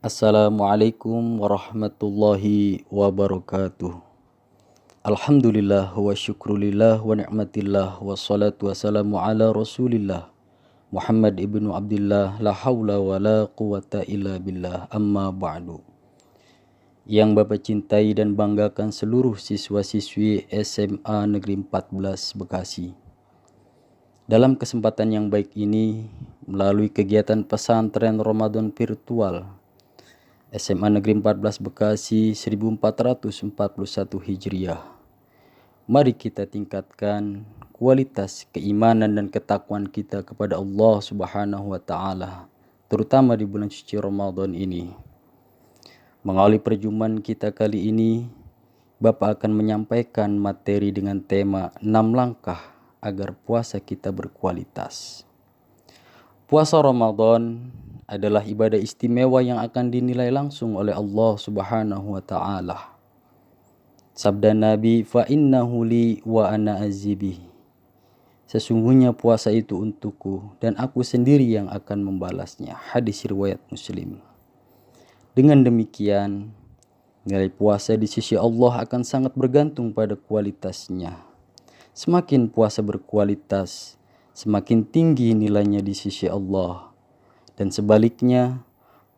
Assalamualaikum warahmatullahi wabarakatuh. Alhamdulillah wa syukrulillah wa ni'matillah wa salatu wassalamu ala rasulillah Muhammad ibnu Abdillah la hawla wa la quwata illa billah amma ba'du. Yang Bapak cintai dan banggakan seluruh siswa-siswi SMA Negeri 14 Bekasi. Dalam kesempatan yang baik ini, melalui kegiatan pesantren Ramadan virtual SMA Negeri 14 Bekasi 1441 Hijriah. Mari kita tingkatkan kualitas keimanan dan ketakwaan kita kepada Allah Subhanahu wa taala, terutama di bulan suci Ramadan ini. Mengawali perjumpaan kita kali ini, Bapak akan menyampaikan materi dengan tema 6 langkah agar puasa kita berkualitas. Puasa Ramadan adalah ibadah istimewa yang akan dinilai langsung oleh Allah Subhanahu wa taala. Sabda Nabi, "Fa innahu li wa ana azibih." Sesungguhnya puasa itu untukku dan aku sendiri yang akan membalasnya. Hadis riwayat Muslim. Dengan demikian, nilai puasa di sisi Allah akan sangat bergantung pada kualitasnya. Semakin puasa berkualitas, semakin tinggi nilainya di sisi Allah. Dan sebaliknya,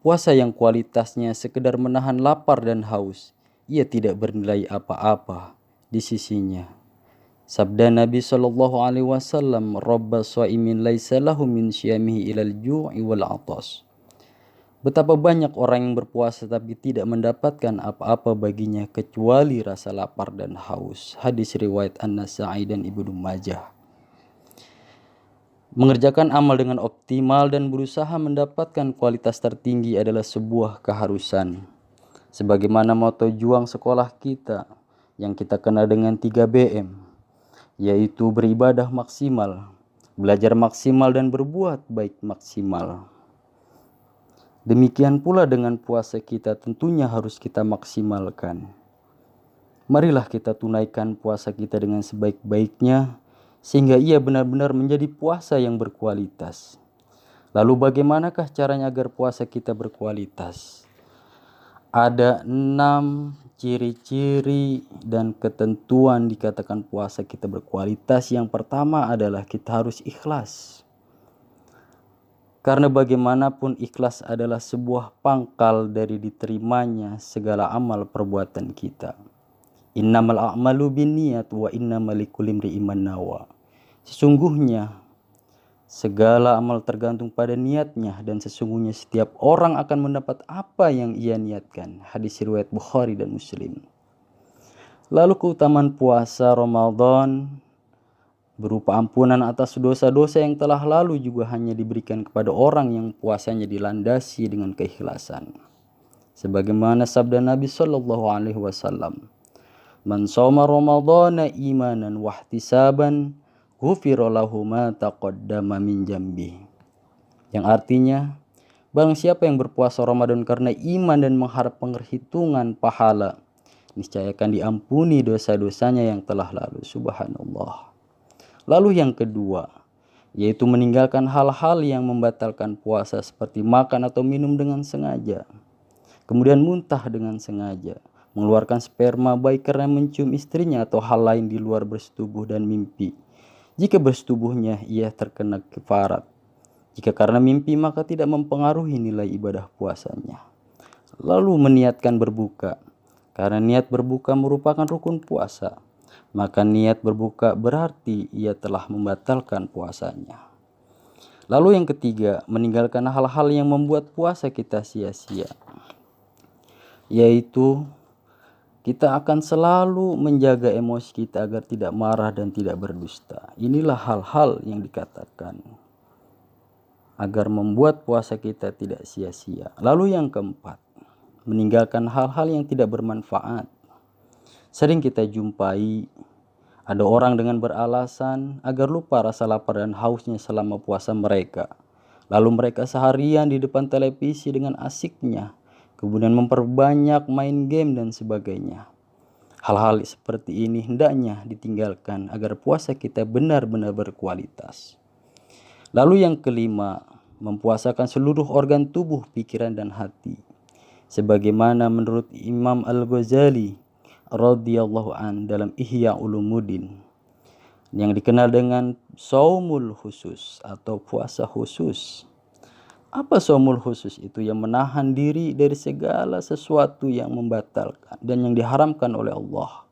puasa yang kualitasnya sekedar menahan lapar dan haus, ia tidak bernilai apa-apa di sisinya. Sabda Nabi SAW, "Rabba sha'imin laisa lahu min syiyamihi ilal ju'i wal 'atas." Betapa banyak orang yang berpuasa tapi tidak mendapatkan apa-apa baginya kecuali rasa lapar dan haus. Hadis riwayat An-Nasa'i dan Ibnu Majah. Mengerjakan amal dengan optimal dan berusaha mendapatkan kualitas tertinggi adalah sebuah keharusan. Sebagaimana moto juang sekolah kita yang kita kenal dengan 3BM, yaitu beribadah maksimal, belajar maksimal dan berbuat baik maksimal. Demikian pula dengan puasa kita tentunya harus kita maksimalkan. Marilah kita tunaikan puasa kita dengan sebaik-baiknya, sehingga ia benar-benar menjadi puasa yang berkualitas. Lalu bagaimanakah caranya agar puasa kita berkualitas? Ada 6 ciri-ciri dan ketentuan dikatakan puasa kita berkualitas. Yang pertama adalah kita harus ikhlas. Karena bagaimanapun ikhlas adalah sebuah pangkal dari diterimanya segala amal perbuatan kita. Innamal a'malu binniyat wa innamal likulli imri'in ma nawa. Sesungguhnya segala amal tergantung pada niatnya dan sesungguhnya setiap orang akan mendapat apa yang ia niatkan. Hadis riwayat Bukhari dan Muslim. Lalu keutamaan puasa Ramadan berupa ampunan atas dosa-dosa yang telah lalu juga hanya diberikan kepada orang yang puasanya dilandasi dengan keikhlasan. Sebagaimana sabda Nabi SAW, "Man shoma Ramadhana imanan wahtisaban ghufira lahu ma taqaddama min dzambi." Yang artinya, barang siapa yang berpuasa Ramadan karena iman dan mengharap penghitungan pahala, niscaya akan diampuni dosa-dosanya yang telah lalu. Subhanallah. Lalu yang kedua, yaitu meninggalkan hal-hal yang membatalkan puasa seperti makan atau minum dengan sengaja, kemudian muntah dengan sengaja, mengeluarkan sperma baik karena mencium istrinya atau hal lain di luar bersetubuh dan mimpi. Jika bersetubuhnya ia terkena kafarat. Jika karena mimpi maka tidak mempengaruhi nilai ibadah puasanya. Lalu meniatkan berbuka. Karena niat berbuka merupakan rukun puasa, maka niat berbuka berarti ia telah membatalkan puasanya. Lalu yang ketiga, meninggalkan hal-hal yang membuat puasa kita sia-sia, yaitu kita akan selalu menjaga emosi kita agar tidak marah dan tidak berdusta. Inilah hal-hal yang dikatakan agar membuat puasa kita tidak sia-sia. Lalu yang keempat, meninggalkan hal-hal yang tidak bermanfaat. Sering kita jumpai ada orang dengan beralasan agar lupa rasa lapar dan hausnya selama puasa mereka. Lalu mereka seharian di depan televisi dengan asiknya, kemudian memperbanyak main game dan sebagainya. Hal-hal seperti ini hendaknya ditinggalkan agar puasa kita benar-benar berkualitas. Lalu yang kelima, mempuasakan seluruh organ tubuh, pikiran, dan hati. sebagaimana menurut Imam Al-Ghazali radhiyallahu an dalam Ihya Ulumuddin yang dikenal dengan saumul khusus atau puasa khusus. Apa saumul khusus itu? Yang menahan diri dari segala sesuatu yang membatalkan dan yang diharamkan oleh Allah,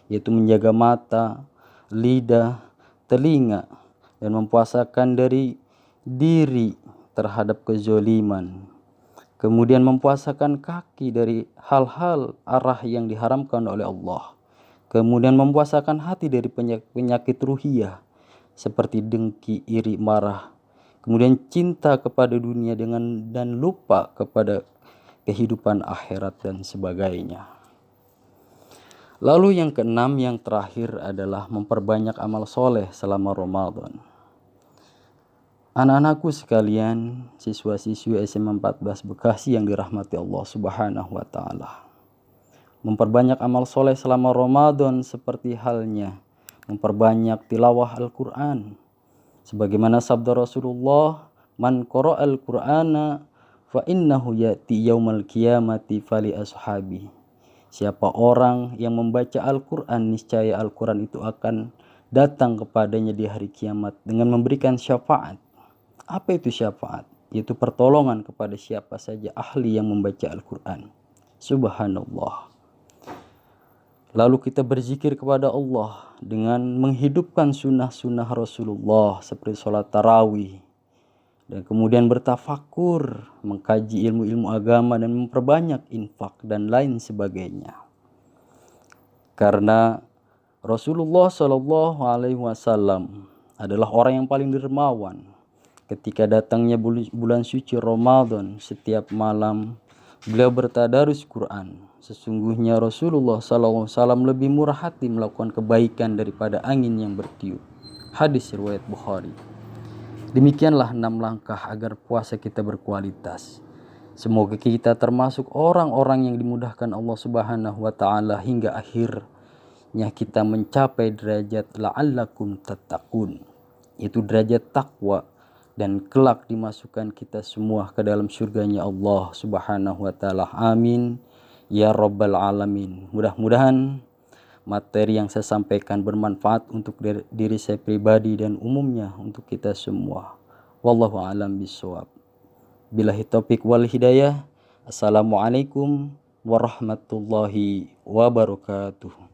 yaitu menjaga mata, lidah, telinga, dan mempuasakan dari diri terhadap kezoliman. Kemudian mempuasakan kaki dari hal-hal arah yang diharamkan oleh Allah. Kemudian mempuasakan hati dari penyakit ruhiyah seperti dengki, iri, marah. Kemudian cinta kepada dunia dan lupa kepada kehidupan akhirat dan sebagainya. Lalu yang keenam, yang terakhir adalah memperbanyak amal soleh selama Ramadan. Anak-anakku sekalian, siswa-siswi SMA 14 Bekasi yang dirahmati Allah Subhanahu wa Ta'ala, memperbanyak amal soleh selama Ramadan seperti halnya memperbanyak tilawah Al-Quran. Sebagaimana sabda Rasulullah, man qara'al Qur'ana fa innahu ya'ti yaumal qiyamati fali ashabi. Siapa orang yang membaca Al-Quran, niscaya Al-Quran itu akan datang kepadanya di hari kiamat dengan memberikan syafaat. Apa itu syafaat? Yaitu pertolongan kepada siapa saja ahli yang membaca Al-Quran. Subhanallah. Lalu kita berzikir kepada Allah dengan menghidupkan sunnah-sunnah Rasulullah seperti sholat tarawih. Dan kemudian bertafakur, mengkaji ilmu-ilmu agama dan memperbanyak infak dan lain sebagainya. Karena Rasulullah SAW adalah orang yang paling dermawan. Ketika datangnya bulan suci Ramadan, setiap malam beliau bertadarus Quran. Sesungguhnya Rasulullah SAW lebih murah hati melakukan kebaikan daripada angin yang bertiup. Hadis riwayat Bukhari. Demikianlah 6 langkah agar puasa kita berkualitas. Semoga kita termasuk orang-orang yang dimudahkan Allah Subhanahu wa Ta'ala hingga akhirnya kita mencapai derajat la'allakum tattaqun, itu derajat takwa, dan kelak dimasukkan kita semua ke dalam surganya Allah Subhanahu wa Ta'ala. Amin ya rabbal alamin. Mudah-mudahan materi yang saya sampaikan bermanfaat untuk diri saya pribadi dan umumnya untuk kita semua. Wallahu a'lam bishawab. Billahi taufik wal hidayah. Assalamualaikum warahmatullahi wabarakatuh.